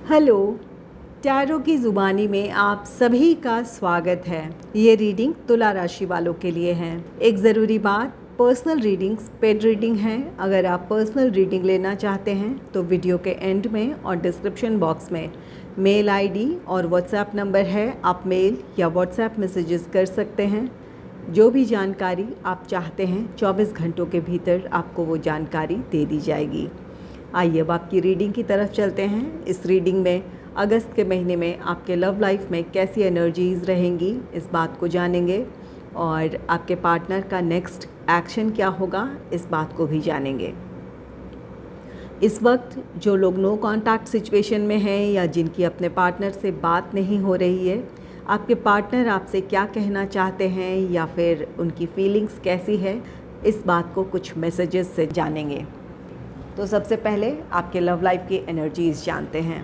Hello, tarot की ज़ुबानी में आप सभी का स्वागत है। ये रीडिंग तुला राशि वालों के लिए है। एक ज़रूरी बात, पर्सनल रीडिंग्स पेड रीडिंग है। अगर आप पर्सनल रीडिंग लेना चाहते हैं तो वीडियो के एंड में और डिस्क्रिप्शन बॉक्स में मेल आईडी और व्हाट्सएप नंबर है। आप मेल या व्हाट्सएप मैसेजेस कर सकते हैं। जो भी जानकारी आप चाहते हैं 24 घंटों के भीतर आपको वो जानकारी दे दी जाएगी। आइए अब आपकी रीडिंग की तरफ चलते हैं। इस रीडिंग में अगस्त के महीने में आपके लव लाइफ में कैसी एनर्जीज़ रहेंगी, इस बात को जानेंगे और आपके पार्टनर का नेक्स्ट एक्शन क्या होगा, इस बात को भी जानेंगे। इस वक्त जो लोग नो कांटेक्ट सिचुएशन में हैं या जिनकी अपने पार्टनर से बात नहीं हो रही है, आपके पार्टनर आपसे क्या कहना चाहते हैं या फिर उनकी फीलिंग्स कैसी है, इस बात को कुछ मैसेजेस से जानेंगे। तो सबसे पहले आपके लव लाइफ की एनर्जीज जानते हैं।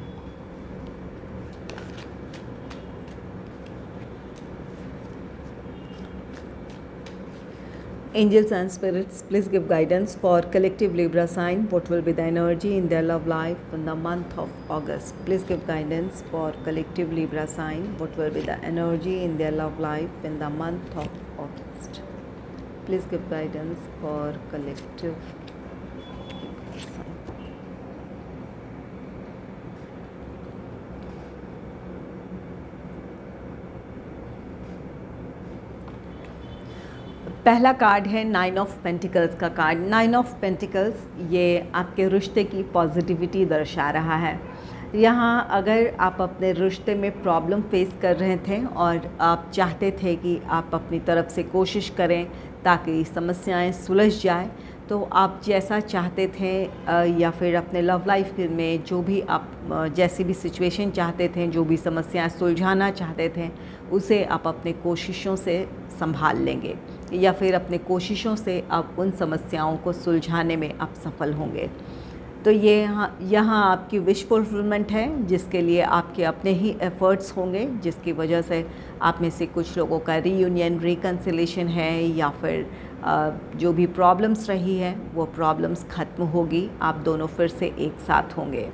Angels and spirits, please give guidance for collective Libra sign. What will be the energy in their love life in the month of August? Please give guidance for collective Libra sign. What will be the energy in their love life in the month of August? Please give guidance for collective Libra sign. पहला card है 9 of pentacles का card. 9 of pentacles ये आपके रिश्ते की positivity दर्शा रहा है। यहाँ अगर आप अपने रिश्ते में प्रॉब्लम फेस कर रहे थे और आप चाहते थे कि आप अपनी तरफ से कोशिश करें ताकि समस्याएं सुलझ जाए, तो आप जैसा चाहते थे या फिर अपने लव लाइफ में जो भी आप जैसी भी सिचुएशन चाहते थे, जो भी समस्याएं सुलझाना चाहते थे, उसे आप अपने कोशिशों से संभाल लेंगे या फिर अपने कोशिशों से आप उन समस्याओं को सुलझाने में आप सफल होंगे। तो ये यहाँ आपकी विश फुलफिलमेंट है, जिसके लिए आपके अपने ही एफ़र्ट्स होंगे, जिसकी वजह से आप में से कुछ लोगों का रीयूनियन, रिकन्सिलेशन है या फिर जो भी प्रॉब्लम्स रही है वो प्रॉब्लम्स ख़त्म होगी, आप दोनों फिर से एक साथ होंगे।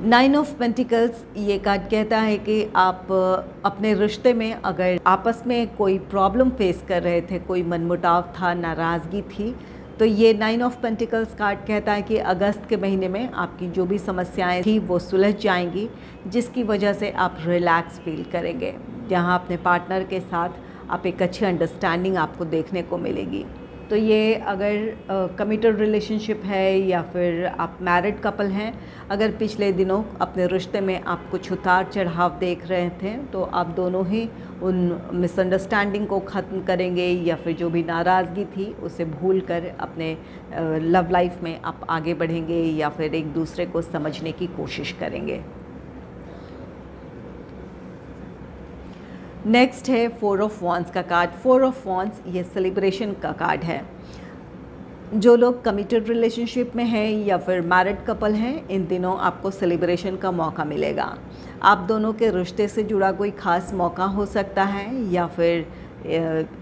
9 ऑफ पेंटिकल्स ये कार्ड कहता है कि आप अपने रिश्ते में अगर आपस में कोई प्रॉब्लम फेस कर रहे थे, कोई मनमुटाव था, नाराज़गी थी, तो ये 9 ऑफ पेंटिकल्स कार्ड कहता है कि अगस्त के महीने में आपकी जो भी समस्याएं थी वो सुलझ जाएंगी, जिसकी वजह से आप रिलैक्स फील करेंगे। जहां अपने पार्टनर के साथ आप एक अच्छी अंडरस्टैंडिंग आपको देखने को मिलेगी। तो ये अगर कमिटेड रिलेशनशिप है या फिर आप मैरिड कपल हैं, अगर पिछले दिनों अपने रिश्ते में आप कुछ उतार चढ़ाव देख रहे थे, तो आप दोनों ही उन मिसअंडरस्टैंडिंग को ख़त्म करेंगे या फिर जो भी नाराज़गी थी उसे भूल कर अपने लव लाइफ में आप आगे बढ़ेंगे या फिर एक दूसरे को समझने की कोशिश करेंगे। नेक्स्ट है 4 ऑफ वॉन्ड्स का कार्ड। 4 ऑफ वॉन्ड्स ये सेलिब्रेशन का कार्ड है। जो लोग कमिटेड रिलेशनशिप में हैं या फिर मैरिड कपल हैं, इन दिनों आपको सेलिब्रेशन का मौका मिलेगा। आप दोनों के रिश्ते से जुड़ा कोई ख़ास मौका हो सकता है या फिर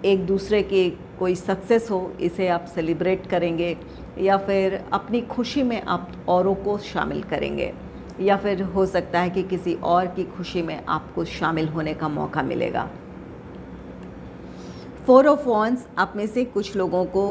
एक दूसरे की कोई सक्सेस हो, इसे आप सेलिब्रेट करेंगे या फिर अपनी खुशी में आप औरों को शामिल करेंगे या फिर हो सकता है कि किसी और की खुशी में आपको शामिल होने का मौका मिलेगा। 4 ऑफ वॉन्ड्स आप में से कुछ लोगों को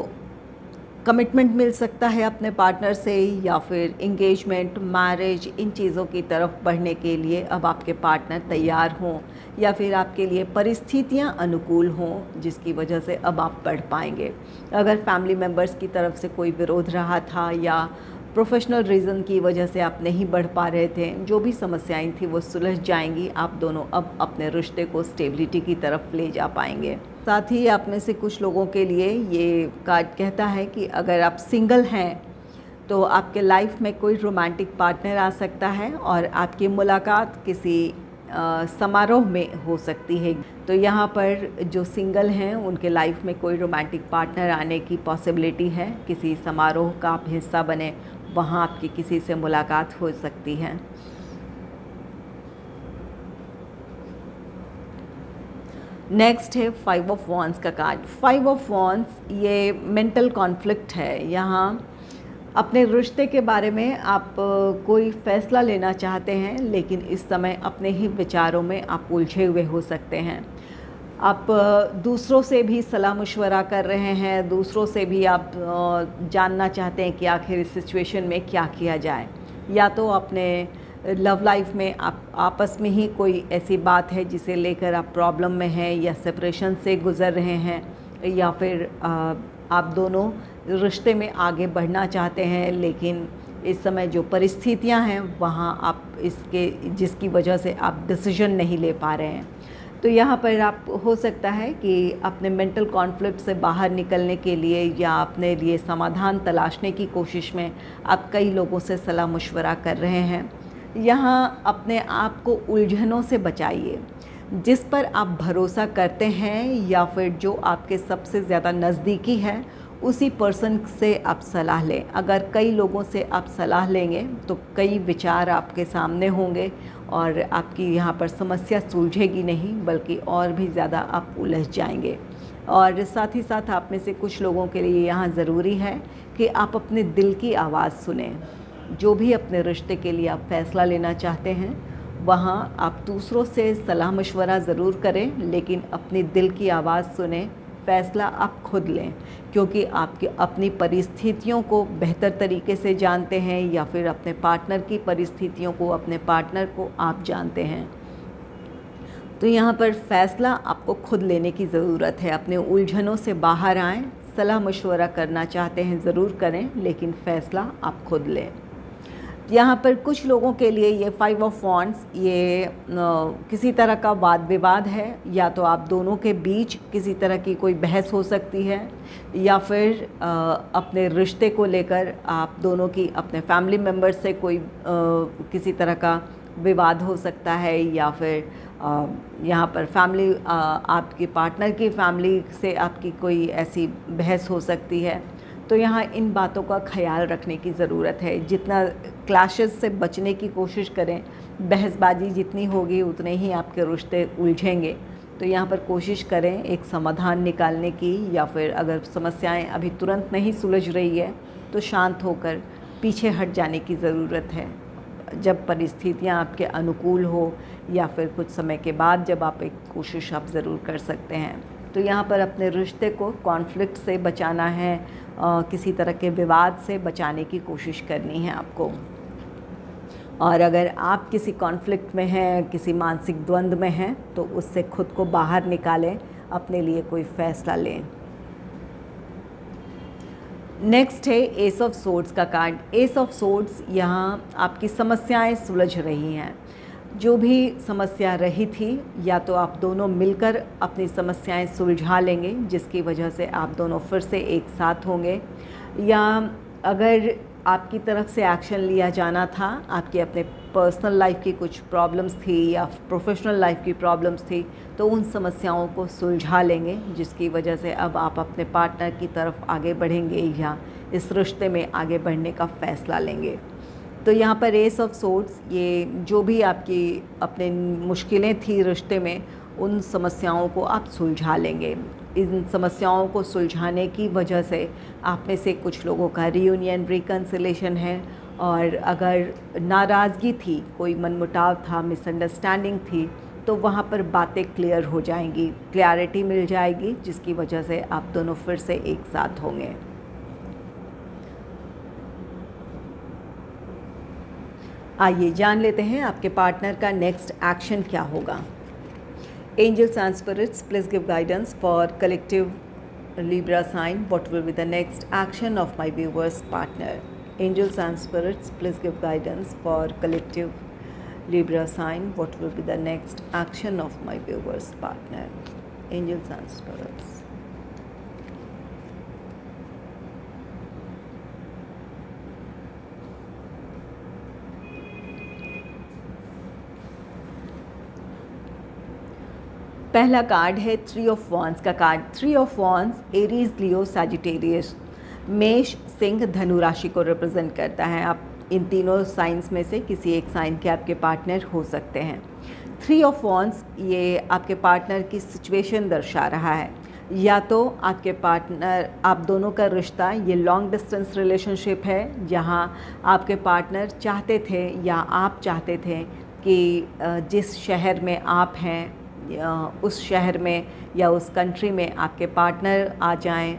कमिटमेंट मिल सकता है अपने पार्टनर से या फिर इंगेजमेंट, मैरिज, इन चीज़ों की तरफ बढ़ने के लिए अब आपके पार्टनर तैयार हों या फिर आपके लिए परिस्थितियां अनुकूल हों, जिसकी वजह से अब आप बढ़ पाएंगे। अगर फैमिली मेम्बर्स की तरफ से कोई विरोध रहा था या प्रोफेशनल रीज़न की वजह से आप नहीं बढ़ पा रहे थे, जो भी समस्याएं थी वो सुलझ जाएंगी। आप दोनों अब अपने रिश्ते को स्टेबिलिटी की तरफ ले जा पाएंगे। साथ ही आप में से कुछ लोगों के लिए ये कार्ड कहता है कि अगर आप सिंगल हैं तो आपके लाइफ में कोई रोमांटिक पार्टनर आ सकता है और आपकी मुलाकात किसी समारोह में हो सकती है। तो यहाँ पर जो सिंगल हैं उनके लाइफ में कोई रोमांटिक पार्टनर आने की पॉसिबिलिटी है। किसी समारोह का आप हिस्सा बने, वहाँ आपकी किसी से मुलाकात हो सकती है। नेक्स्ट है 5 ऑफ वॉन्ड्स का कार्ड। 5 ऑफ वॉन्ड्स ये मेंटल कॉन्फ्लिक्ट है। यहाँ अपने रिश्ते के बारे में आप कोई फ़ैसला लेना चाहते हैं, लेकिन इस समय अपने ही विचारों में आप उलझे हुए हो सकते हैं। आप दूसरों से भी सलाह मशवरा कर रहे हैं, दूसरों से भी आप जानना चाहते हैं कि आखिर इस सिचुएशन में क्या किया जाए। या तो अपने लव लाइफ में आप आपस में ही कोई ऐसी बात है जिसे लेकर आप प्रॉब्लम में हैं या सेपरेशन से गुज़र रहे हैं, या फिर आप दोनों रिश्ते में आगे बढ़ना चाहते हैं, लेकिन इस समय जो परिस्थितियां हैं वहाँ आप जिसकी वजह से आप डिसीजन नहीं ले पा रहे हैं। तो यहाँ पर आप हो सकता है कि अपने मेंटल कॉन्फ्लिक्ट से बाहर निकलने के लिए या अपने लिए समाधान तलाशने की कोशिश में आप कई लोगों से सलाह मशवरा कर रहे हैं। यहाँ अपने आप को उलझनों से बचाइए। जिस पर आप भरोसा करते हैं या फिर जो आपके सबसे ज़्यादा नज़दीकी है, उसी पर्सन से आप सलाह लें। अगर कई लोगों से आप सलाह लेंगे तो कई विचार आपके सामने होंगे और आपकी यहाँ पर समस्या सुलझेगी नहीं, बल्कि और भी ज़्यादा आप उलझ जाएंगे। और साथ ही साथ आप में से कुछ लोगों के लिए यहाँ ज़रूरी है कि आप अपने दिल की आवाज़ सुने। जो भी अपने रिश्ते के लिए आप फ़ैसला लेना चाहते हैं, वहाँ आप दूसरों से सलाह मशवरा ज़रूर करें, लेकिन अपनी दिल की आवाज़ सुने। फ़ैसला आप खुद लें, क्योंकि आपकी अपनी परिस्थितियों को बेहतर तरीके से जानते हैं, या फिर अपने पार्टनर की परिस्थितियों को, अपने पार्टनर को आप जानते हैं। तो यहाँ पर फ़ैसला आपको खुद लेने की ज़रूरत है। अपने उलझनों से बाहर आएँ। सलाह मशवरा करना चाहते हैं ज़रूर करें, लेकिन फ़ैसला आप खुद लें। यहाँ पर कुछ लोगों के लिए ये 5 ऑफ वॉन्ड्स ये किसी तरह का वाद विवाद है, या तो आप दोनों के बीच किसी तरह की कोई बहस हो सकती है, या फिर अपने रिश्ते को लेकर आप दोनों की अपने फैमिली मेम्बर से कोई किसी तरह का विवाद हो सकता है, या फिर यहाँ पर फैमिली आपके पार्टनर की फैमिली से आपकी कोई ऐसी बहस हो सकती है। तो यहाँ इन बातों का ख्याल रखने की ज़रूरत है। जितना क्लैशेस से बचने की कोशिश करें, बहसबाजी जितनी होगी उतने ही आपके रिश्ते उलझेंगे। तो यहाँ पर कोशिश करें एक समाधान निकालने की, या फिर अगर समस्याएं अभी तुरंत नहीं सुलझ रही है तो शांत होकर पीछे हट जाने की ज़रूरत है। जब परिस्थितियाँ आपके अनुकूल हो, या फिर कुछ समय के बाद जब आप एक कोशिश आप ज़रूर कर सकते हैं। तो यहाँ पर अपने रिश्ते को कॉन्फ्लिक्ट से बचाना है, किसी तरह के विवाद से बचाने की कोशिश करनी है आपको। और अगर आप किसी कॉन्फ्लिक्ट में हैं, किसी मानसिक द्वंद्व में हैं, तो उससे खुद को बाहर निकालें, अपने लिए कोई फ़ैसला लें। नेक्स्ट है एस ऑफ सोर्ड्स का कार्ड। एस ऑफ सोर्ड्स यहाँ आपकी समस्याएं सुलझ रही हैं। जो भी समस्या रही थी, या तो आप दोनों मिलकर अपनी समस्याएं सुलझा लेंगे, जिसकी वजह से आप दोनों फिर से एक साथ होंगे, या अगर आपकी तरफ से एक्शन लिया जाना था, आपकी अपने पर्सनल लाइफ की कुछ प्रॉब्लम्स थी या प्रोफेशनल लाइफ की प्रॉब्लम्स थी, तो उन समस्याओं को सुलझा लेंगे, जिसकी वजह से अब आप अपने पार्टनर की तरफ आगे बढ़ेंगे या इस रिश्ते में आगे बढ़ने का फ़ैसला लेंगे। तो यहाँ पर एस ऑफ सोर्ड्स, ये जो भी आपकी अपने मुश्किलें थी रिश्ते में, उन समस्याओं को आप सुलझा लेंगे। इन समस्याओं को सुलझाने की वजह से आप में से कुछ लोगों का रियूनियन, रिकन्सिलेशन है, और अगर नाराज़गी थी, कोई मनमुटाव था, मिसअंडरस्टैंडिंग थी, तो वहाँ पर बातें क्लियर हो जाएंगी, क्लैरिटी मिल जाएगी, जिसकी वजह से आप दोनों फिर से एक साथ होंगे। आइए जान लेते हैं आपके पार्टनर का नेक्स्ट एक्शन क्या होगा। Angels and spirits, please give guidance for collective Libra sign. What will be the next action of my viewer's partner? Angels and spirits, please give guidance for collective Libra sign. What will be the next action of my viewer's partner? Angels and spirits. पहला card है 3 of wands का card. 3 of wands Aries, Leo, Sagittarius, मेष, सिंह, धनु राशि को represent करता है। आप इन तीनों साइंस में से किसी एक साइन के आपके पार्टनर हो सकते हैं। 3 ऑफ वॉन्ड्स ये आपके पार्टनर की सिचुएशन दर्शा रहा है। या तो आपके पार्टनर, आप दोनों का रिश्ता ये लॉन्ग डिस्टेंस रिलेशनशिप है, जहाँ आपके पार्टनर चाहते थे या आप चाहते थे कि जिस शहर में आप हैं उस शहर में या उस कंट्री में आपके पार्टनर आ जाएं,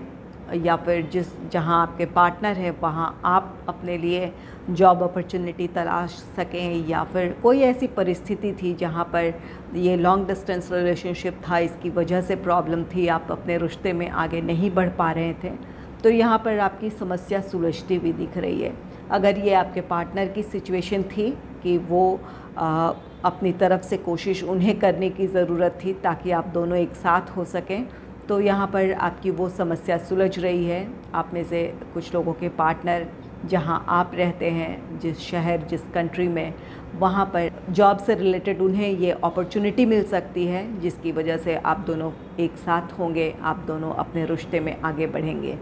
या फिर जहाँ आपके पार्टनर है वहाँ आप अपने लिए जॉब अपॉर्चुनिटी तलाश सकें, या फिर कोई ऐसी परिस्थिति थी जहाँ पर ये लॉन्ग डिस्टेंस रिलेशनशिप था, इसकी वजह से प्रॉब्लम थी, आप अपने रिश्ते में आगे नहीं बढ़ पा रहे थे, तो यहाँ पर आपकी समस्या सुलझती हुई दिख रही है। अगर ये आपके पार्टनर की सिचुएशन थी कि वो अपनी तरफ से कोशिश उन्हें करने की ज़रूरत थी ताकि आप दोनों एक साथ हो सकें, तो यहाँ पर आपकी वो समस्या सुलझ रही है। आप में से कुछ लोगों के पार्टनर जहाँ आप रहते हैं, जिस शहर, जिस कंट्री में, वहाँ पर जॉब से रिलेटेड उन्हें ये अपॉर्चुनिटी मिल सकती है, जिसकी वजह से आप दोनों एक साथ होंगे, आप दोनों अपने रिश्ते में आगे बढ़ेंगे।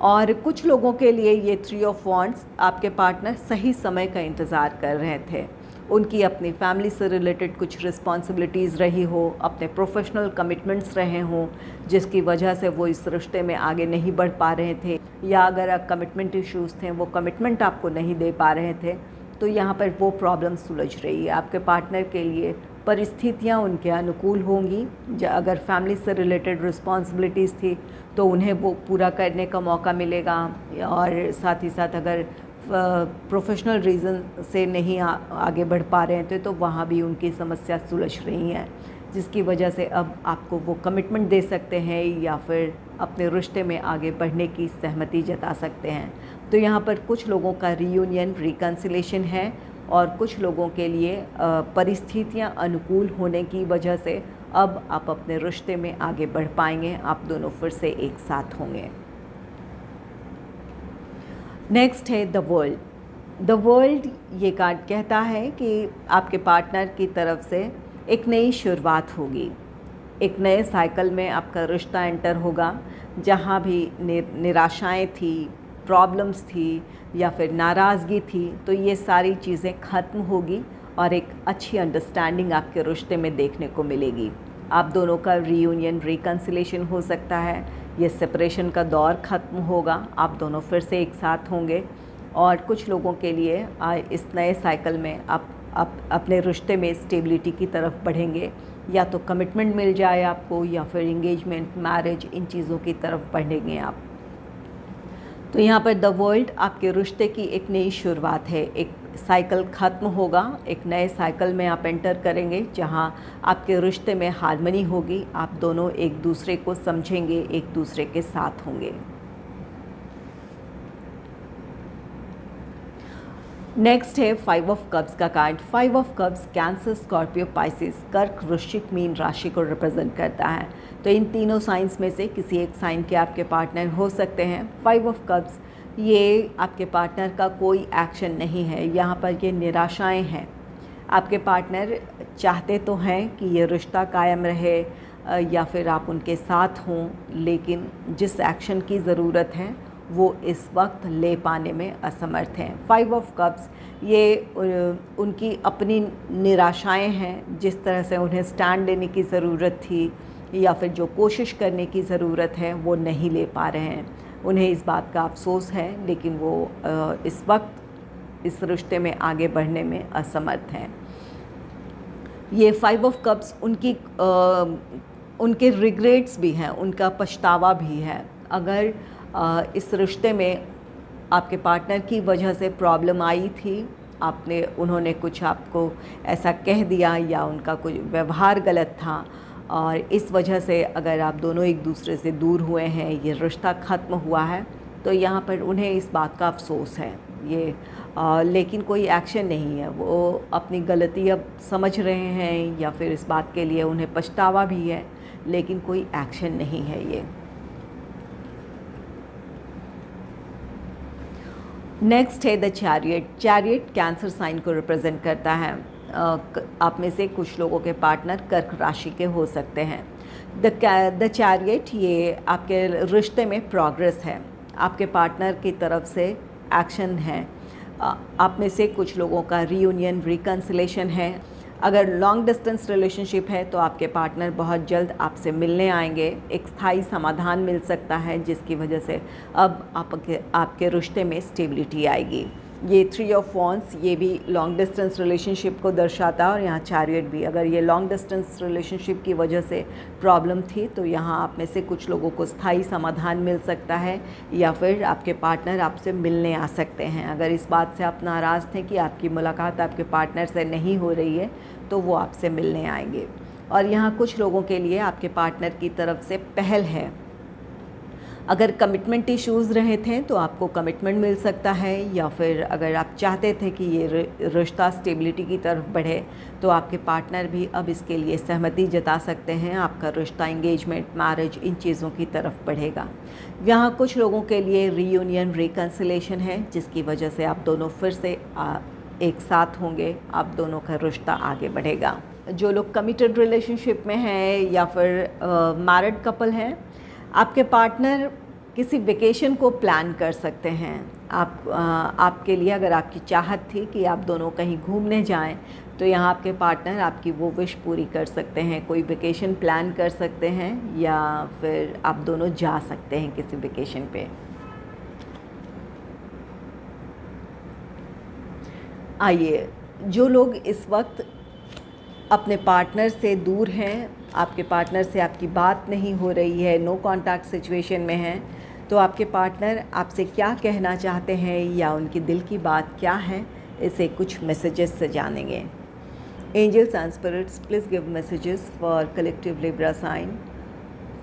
और कुछ लोगों के लिए ये 3 ऑफ वॉन्ड्स, आपके पार्टनर सही समय का इंतज़ार कर रहे थे, उनकी अपनी फैमिली से रिलेटेड कुछ रिस्पॉन्सिबिलिटीज़ रही हो, अपने प्रोफेशनल कमिटमेंट्स रहे हों, जिसकी वजह से वो इस रिश्ते में आगे नहीं बढ़ पा रहे थे, या अगर कमिटमेंट इश्यूज़ थे, वो कमिटमेंट आपको नहीं दे पा रहे थे, तो यहाँ पर वो प्रॉब्लम सुलझ रही है। आपके पार्टनर के लिए परिस्थितियाँ उनके अनुकूल होंगी। अगर फैमिली से रिलेटेड रिस्पॉन्सिबिलिटीज़ थी तो उन्हें वो पूरा करने का मौका मिलेगा, और साथ ही साथ अगर प्रोफेशनल रीज़न से नहीं आगे बढ़ पा रहे थे तो वहाँ भी उनकी समस्या सुलझ रही हैं, जिसकी वजह से अब आपको वो कमिटमेंट दे सकते हैं या फिर अपने रिश्ते में आगे बढ़ने की सहमति जता सकते हैं। तो यहाँ पर कुछ लोगों का रीयूनियन, रिकन्सिलेशन है, और कुछ लोगों के लिए परिस्थितियाँ अनुकूल होने की वजह से अब आप अपने रिश्ते में आगे बढ़ पाएंगे, आप दोनों फिर से एक साथ होंगे। नेक्स्ट है द वर्ल्ड। द वर्ल्ड ये कार्ड कहता है कि आपके पार्टनर की तरफ से एक नई शुरुआत होगी, एक नए साइकिल में आपका रिश्ता एंटर होगा। जहाँ भी निराशाएं थी, प्रॉब्लम्स थी या फिर नाराज़गी थी, तो ये सारी चीज़ें ख़त्म होगी और एक अच्छी अंडरस्टैंडिंग आपके रिश्ते में देखने को मिलेगी। आप दोनों का रीयूनियन, रिकन्सिलेशन हो सकता है, ये सेपरेशन का दौर ख़त्म होगा, आप दोनों फिर से एक साथ होंगे। और कुछ लोगों के लिए इस नए साइकिल में आप अपने रिश्ते में स्टेबिलिटी की तरफ बढ़ेंगे, या तो कमिटमेंट मिल जाए आपको या फिर एंगेजमेंट, मैरिज, इन चीज़ों की तरफ बढ़ेंगे आप। तो यहाँ पर द वर्ल्ड आपके रिश्ते की एक नई शुरुआत है, एक साइकिल ख़त्म होगा, एक नए साइकिल में आप एंटर करेंगे जहाँ आपके रिश्ते में हार्मनी होगी, आप दोनों एक दूसरे को समझेंगे, एक दूसरे के साथ होंगे। नेक्स्ट है 5 ऑफ कप्स का card. 5 of cups cancer, Scorpio, Pisces, कर्क, वृश्चिक, मीन राशि को रिप्रेजेंट करता है। तो इन तीनों साइंस में से किसी एक साइन के आपके पार्टनर हो सकते हैं। 5 ऑफ कप्स ये आपके पार्टनर का कोई एक्शन नहीं है, यहाँ पर ये निराशाएं हैं। आपके पार्टनर चाहते तो हैं कि ये रिश्ता कायम रहे या फिर आप उनके साथ हों, लेकिन जिस एक्शन की ज़रूरत है वो इस वक्त ले पाने में असमर्थ हैं। 5 ऑफ कप्स ये उनकी अपनी निराशाएं हैं, जिस तरह से उन्हें स्टैंड लेने की ज़रूरत थी या फिर जो कोशिश करने की ज़रूरत है वो नहीं ले पा रहे हैं। उन्हें इस बात का अफसोस है, लेकिन वो इस वक्त इस रिश्ते में आगे बढ़ने में असमर्थ हैं। ये 5 ऑफ कप्स उनके रिग्रेट्स भी हैं, उनका पछतावा भी है। अगर इस रिश्ते में आपके पार्टनर की वजह से प्रॉब्लम आई थी, उन्होंने कुछ आपको ऐसा कह दिया या उनका कुछ व्यवहार गलत था, और इस वजह से अगर आप दोनों एक दूसरे से दूर हुए हैं, ये रिश्ता ख़त्म हुआ है, तो यहाँ पर उन्हें इस बात का अफसोस है। लेकिन कोई एक्शन नहीं है, वो अपनी गलती अब समझ रहे हैं या फिर इस बात के लिए उन्हें पछतावा भी है, लेकिन कोई एक्शन नहीं है ये। नेक्स्ट है the chariot. Chariot Cancer sign को रिप्रेजेंट करता है। आप में से कुछ लोगों के पार्टनर कर्क राशि के हो सकते हैं। द चैरियट ये आपके रिश्ते में प्रोग्रेस है, आपके पार्टनर की तरफ से एक्शन है। आप में से कुछ लोगों का रीयूनियन, रिकन्सिलेशन है। अगर लॉन्ग डिस्टेंस रिलेशनशिप है तो आपके पार्टनर बहुत जल्द आपसे मिलने आएंगे, एक स्थायी समाधान मिल सकता है जिसकी वजह से अब आपके रिश्ते में स्टेबिलिटी आएगी। ये 3 ऑफ वॉन्ड्स ये भी लॉन्ग डिस्टेंस रिलेशनशिप को दर्शाता है और यहाँ चैरियट भी। अगर ये लॉन्ग डिस्टेंस रिलेशनशिप की वजह से प्रॉब्लम थी तो यहाँ आप में से कुछ लोगों को स्थायी समाधान मिल सकता है या फिर आपके पार्टनर आपसे मिलने आ सकते हैं। अगर इस बात से आप नाराज़ थे कि आपकी मुलाकात आपके पार्टनर से नहीं हो रही है तो वो आपसे मिलने आएंगे। और यहाँ कुछ लोगों के लिए आपके पार्टनर की तरफ से पहल है। अगर कमिटमेंट इश्यूज़ रहे थे तो आपको कमिटमेंट मिल सकता है, या फिर अगर आप चाहते थे कि ये रिश्ता स्टेबिलिटी की तरफ बढ़े तो आपके पार्टनर भी अब इसके लिए सहमति जता सकते हैं। आपका रिश्ता, एंगेजमेंट, मैरिज, इन चीज़ों की तरफ बढ़ेगा। यहाँ कुछ लोगों के लिए रीयूनियन, रिकन्सिलेशन है जिसकी वजह से आप दोनों फिर से एक साथ होंगे, आप दोनों का रिश्ता आगे बढ़ेगा। जो लोग कमिटेड रिलेशनशिप में हैं या फिर मैरिड कपल हैं, आपके पार्टनर किसी वेकेशन को प्लान कर सकते हैं। आपके लिए अगर आपकी चाहत थी कि आप दोनों कहीं घूमने जाएं तो यहाँ आपके पार्टनर आपकी वो विश पूरी कर सकते हैं, कोई वेकेशन प्लान कर सकते हैं या फिर आप दोनों जा सकते हैं किसी वेकेशन पे। आइए, जो लोग इस वक्त अपने पार्टनर से दूर हैं, आपके पार्टनर से आपकी बात नहीं हो रही है, नो कॉन्टैक्ट सिचुएशन में हैं, तो आपके पार्टनर आपसे क्या कहना चाहते हैं या उनकी दिल की बात क्या है, इसे कुछ मैसेजेस से जानेंगे। Angels and spirits, please give messages for collective Libra sign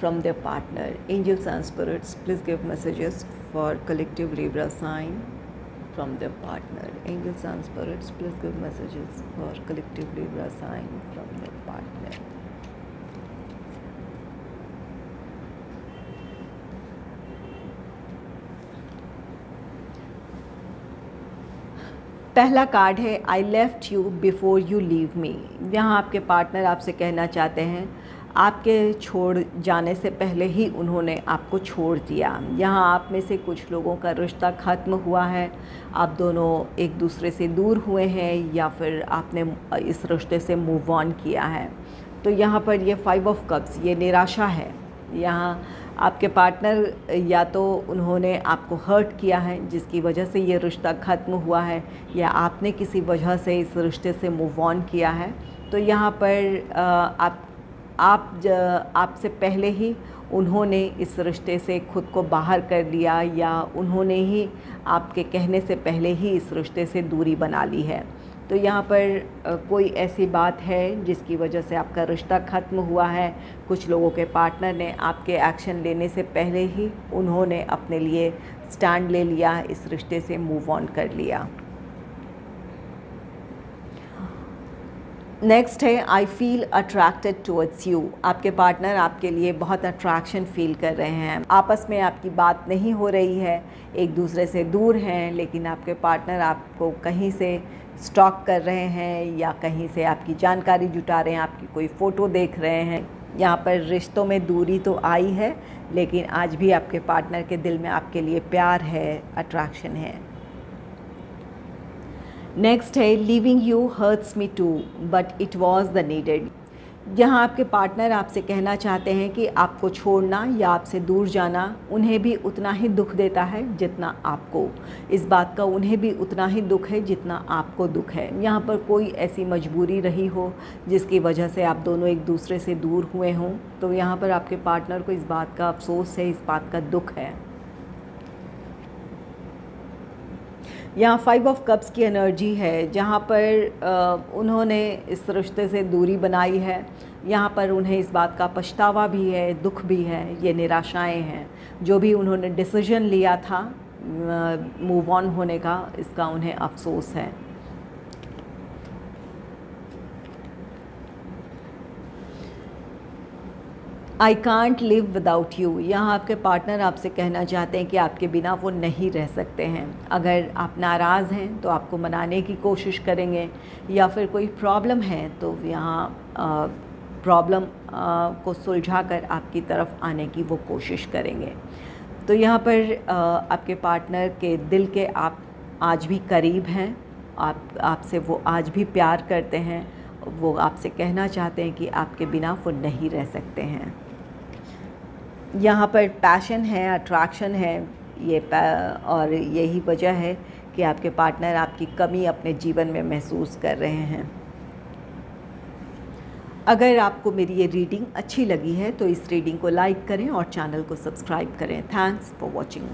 from their partner. Angels and spirits, please give messages for collective Libra sign from their partner. Angels and spirits, please give messages for collective Libra sign from their partner. पहला card है I left you before you leave me. यहाँ आपके partner आपसे कहना चाहते हैं आपके छोड़ जाने से पहले ही उन्होंने आपको छोड़ दिया। यहाँ आप में से कुछ लोगों का रिश्ता ख़त्म हुआ है, आप दोनों एक दूसरे से दूर हुए हैं या फिर आपने इस रिश्ते से मूव ऑन किया है। तो यहाँ पर ये 5 ऑफ कप्स, ये निराशा है। यहाँ आपके पार्टनर या तो उन्होंने आपको हर्ट किया है जिसकी वजह से ये रिश्ता ख़त्म हुआ है, या आपने किसी वजह से इस रिश्ते से मूव ऑन किया है। तो यहाँ पर आपसे पहले ही उन्होंने इस रिश्ते से खुद को बाहर कर लिया या उन्होंने ही आपके कहने से पहले ही इस रिश्ते से दूरी बना ली है। तो यहाँ पर कोई ऐसी बात है जिसकी वजह से आपका रिश्ता ख़त्म हुआ है। कुछ लोगों के पार्टनर ने आपके एक्शन लेने से पहले ही उन्होंने अपने लिए स्टैंड ले लिया, इस रिश्ते से मूव ऑन कर लिया। नेक्स्ट है I feel attracted towards you. आपके पार्टनर आपके लिए बहुत अट्रैक्शन फील कर रहे हैं। आपस में आपकी बात नहीं हो रही है, एक दूसरे से दूर हैं, लेकिन आपके पार्टनर आपको कहीं से स्टॉक कर रहे हैं या कहीं से आपकी जानकारी जुटा रहे हैं, आपकी कोई फ़ोटो देख रहे हैं। यहाँ पर रिश्तों में दूरी तो आई है, लेकिन आज भी आपके पार्टनर के दिल में आपके लिए प्यार है, अट्रैक्शन है। नेक्स्ट है leaving you hurts me too but it was the needed. यहाँ आपके पार्टनर आपसे कहना चाहते हैं कि आपको छोड़ना या आपसे दूर जाना उन्हें भी उतना ही दुख देता है जितना आपको। इस बात का उन्हें भी उतना ही दुख है जितना आपको दुख है। यहाँ पर कोई ऐसी मजबूरी रही हो जिसकी वजह से आप दोनों एक दूसरे से दूर हुए हों, तो यहाँ पर आपके पार्टनर को इस बात का अफसोस है, इस बात का दुख है। यहाँ 5 ऑफ कप्स की एनर्जी है, जहाँ पर उन्होंने इस रिश्ते से दूरी बनाई है। यहाँ पर उन्हें इस बात का पछतावा भी है, दुख भी है, ये निराशाएं हैं। जो भी उन्होंने डिसीजन लिया था मूव ऑन होने का, इसका उन्हें अफसोस है। I can't live without you. यहाँ आपके पार्टनर आपसे कहना चाहते हैं कि आपके बिना वो नहीं रह सकते हैं। अगर आप नाराज़ हैं तो आपको मनाने की कोशिश करेंगे, या फिर कोई प्रॉब्लम है तो यहाँ प्रॉब्लम को सुलझाकर आपकी तरफ आने की वो कोशिश करेंगे। तो यहाँ पर आपके पार्टनर के दिल के आप आज भी करीब हैं, आपसे वो आज भी प्यार करते हैं वो आपसे कहना चाहते हैं कि आपके बिना वो नहीं रह सकते हैं। यहाँ पर पैशन है, अट्रैक्शन है, और यही वजह है कि आपके पार्टनर आपकी कमी अपने जीवन में महसूस कर रहे हैं। अगर आपको मेरी ये रीडिंग अच्छी लगी है तो इस रीडिंग को लाइक करें और चैनल को सब्सक्राइब करें। Thanks for watching.